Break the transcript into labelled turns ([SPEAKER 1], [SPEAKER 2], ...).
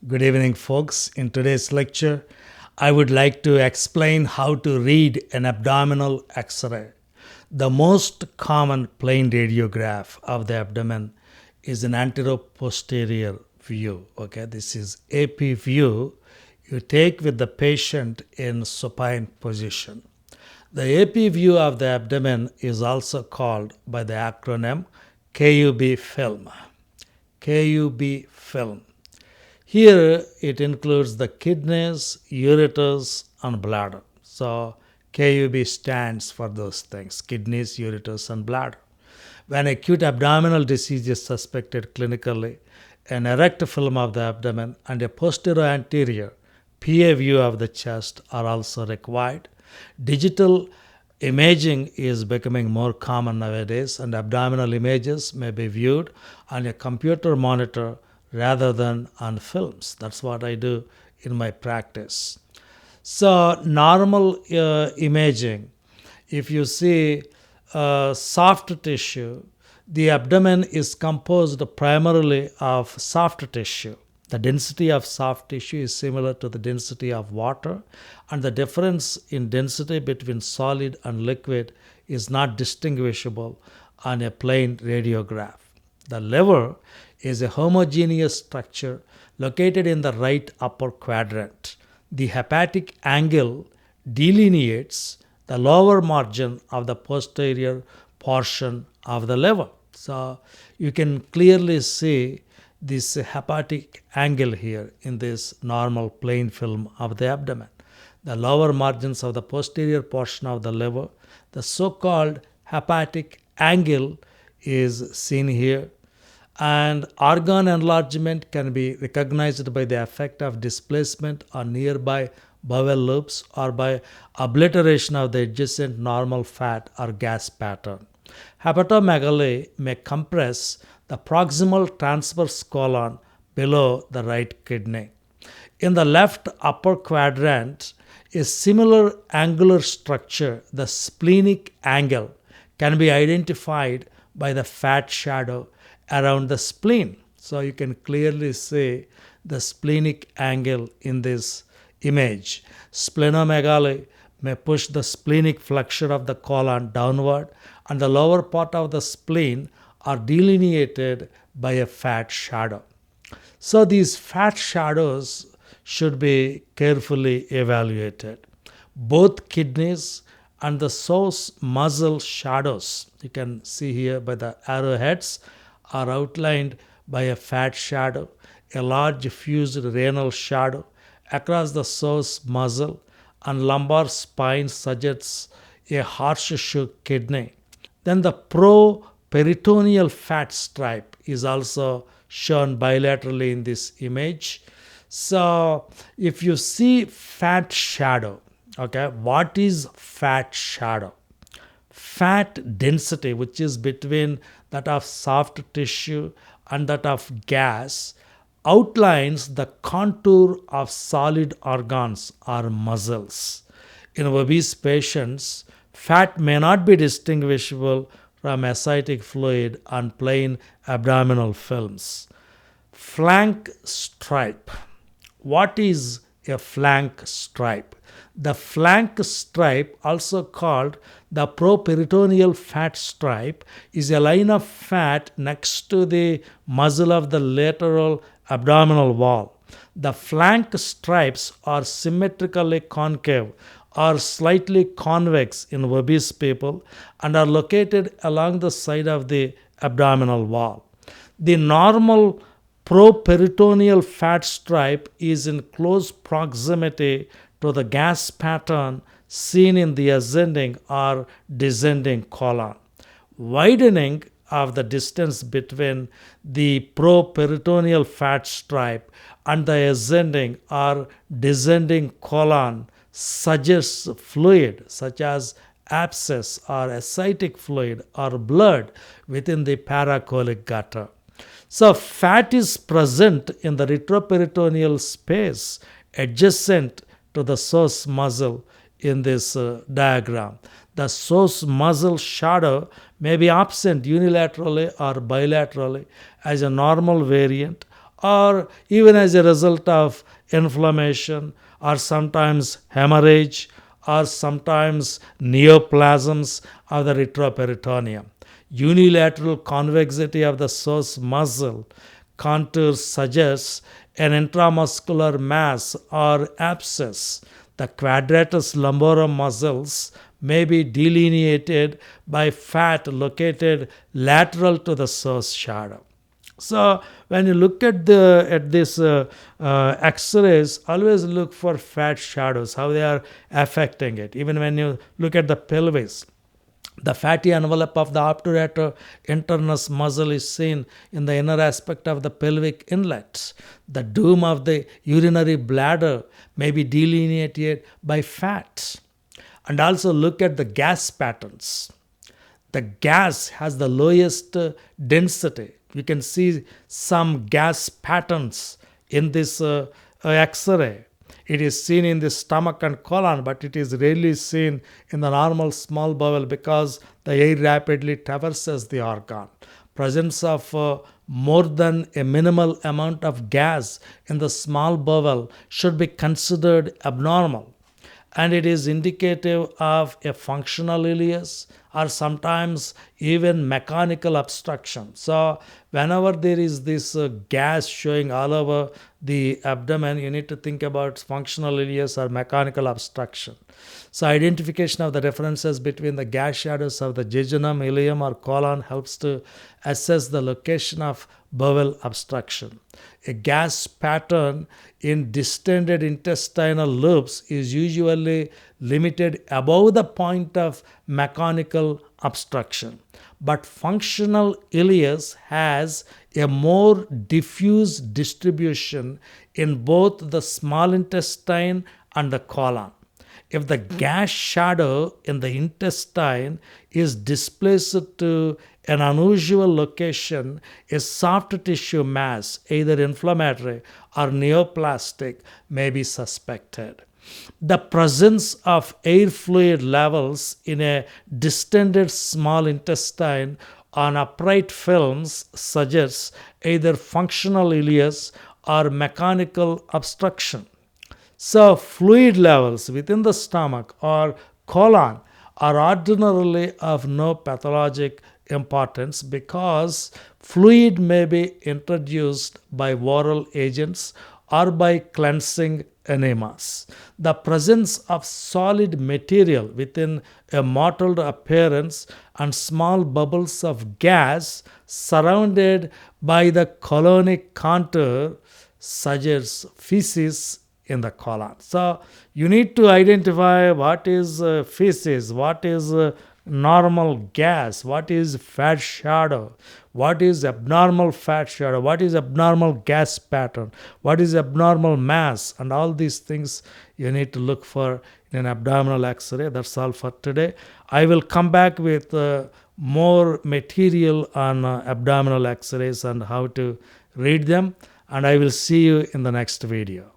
[SPEAKER 1] Good evening, folks. In today's lecture, I would like to explain how to read an abdominal X-ray. The most common plain radiograph of the abdomen is an anteroposterior view. Okay, this is AP view you take with the patient in supine position. The AP view of the abdomen is also called by the acronym KUB film. KUB film. Here it includes the kidneys, ureters, and bladder. So KUB stands for those things: kidneys, ureters, and bladder. When acute abdominal disease is suspected clinically, an erect film of the abdomen and a posterior anterior PA view of the chest are also required. Digital imaging is becoming more common nowadays, and abdominal images may be viewed on a computer monitor rather than on films. That's what I do in my practice. So, normal imaging, if you see soft tissue, the abdomen is composed primarily of soft tissue. The density of soft tissue is similar to the density of water, and the difference in density between solid and liquid is not distinguishable on a plain radiograph. The liver is a homogeneous structure located in the right upper quadrant. The hepatic angle delineates the lower margin of the posterior portion of the liver. So you can clearly see this hepatic angle here in this normal plain film of the abdomen. The lower margins of the posterior portion of the liver, the so-called hepatic angle, is seen here. And organ enlargement can be recognized by the effect of displacement on nearby bowel loops or by obliteration of the adjacent normal fat or gas pattern. Hepatomegaly may compress the proximal transverse colon below the right kidney. In the left upper quadrant, a similar angular structure, the splenic angle, can be identified by the fat shadow around the spleen. So you can clearly see the splenic angle in this image. Splenomegaly may push the splenic flexure of the colon downward, and the lower part of the spleen are delineated by a fat shadow. So these fat shadows should be carefully evaluated. Both kidneys and the psoas muscle shadows, you can see here by the arrowheads, are outlined by a fat shadow, a large fused renal shadow across the psoas muscle, and lumbar spine suggests a horseshoe kidney. Then the pro-peritoneal fat stripe is also shown bilaterally in this image. So if you see fat shadow, okay, what is fat shadow? Fat density, which is between that of soft tissue and that of gas, outlines the contour of solid organs or muscles. In obese patients, fat may not be distinguishable from ascitic fluid on plain abdominal films. Flank stripe. What is a flank stripe? The flank stripe, also called the properitoneal fat stripe, is a line of fat next to the muscle of the lateral abdominal wall. The flank stripes are symmetrically concave or slightly convex in obese people and are located along the side of the abdominal wall. The normal properitoneal fat stripe is in close proximity to the gas pattern seen in the ascending or descending colon. Widening of the distance between the properitoneal fat stripe and the ascending or descending colon suggests fluid such as abscess or ascitic fluid or blood within the paracolic gutter. So fat is present in the retroperitoneal space adjacent to the psoas muscle in this diagram. The psoas muscle shadow may be absent unilaterally or bilaterally as a normal variant or even as a result of inflammation, or sometimes hemorrhage, or sometimes neoplasms of the retroperitoneum. Unilateral convexity of the psoas muscle contours suggests an intramuscular mass or abscess. The quadratus lumborum muscles may be delineated by fat located lateral to the psoas shadow. So when you look at this X-rays, always look for fat shadows, how they are affecting it. Even when you look at the pelvis, the fatty envelope of the obturator internus muscle is seen in the inner aspect of the pelvic inlet. The dome of the urinary bladder may be delineated by fat. And also look at the gas patterns. The gas has the lowest density. You can see some gas patterns in this X-ray. It is seen in the stomach and colon, but it is rarely seen in the normal small bowel because the air rapidly traverses the organ. Presence of more than a minimal amount of gas in the small bowel should be considered abnormal, and it is indicative of a functional ileus or sometimes even mechanical obstruction. So whenever there is this gas showing all over the abdomen, you need to think about functional ileus or mechanical obstruction. So identification of the differences between the gas shadows of the jejunum, ileum or colon helps to assess the location of bowel obstruction. A gas pattern in distended intestinal loops is usually limited above the point of mechanical obstruction, but functional ileus has a more diffuse distribution in both the small intestine and the colon. If the gas shadow in the intestine is displaced to an unusual location, a soft tissue mass, either inflammatory or neoplastic, may be suspected. The presence of air fluid levels in a distended small intestine on upright films suggests either functional ileus or mechanical obstruction. So fluid levels within the stomach or colon are ordinarily of no pathologic importance because fluid may be introduced by oral agents or by cleansing enemas. The presence of solid material within a mottled appearance and small bubbles of gas surrounded by the colonic contour suggests feces in the colon. So you need to identify what is feces, what is normal gas, what is fat shadow, what is abnormal fat shadow, what is abnormal gas pattern, what is abnormal mass, and all these things you need to look for in an abdominal X-ray. That's all for today. I will come back with more material on abdominal X-rays and how to read them, and I will see you in the next video.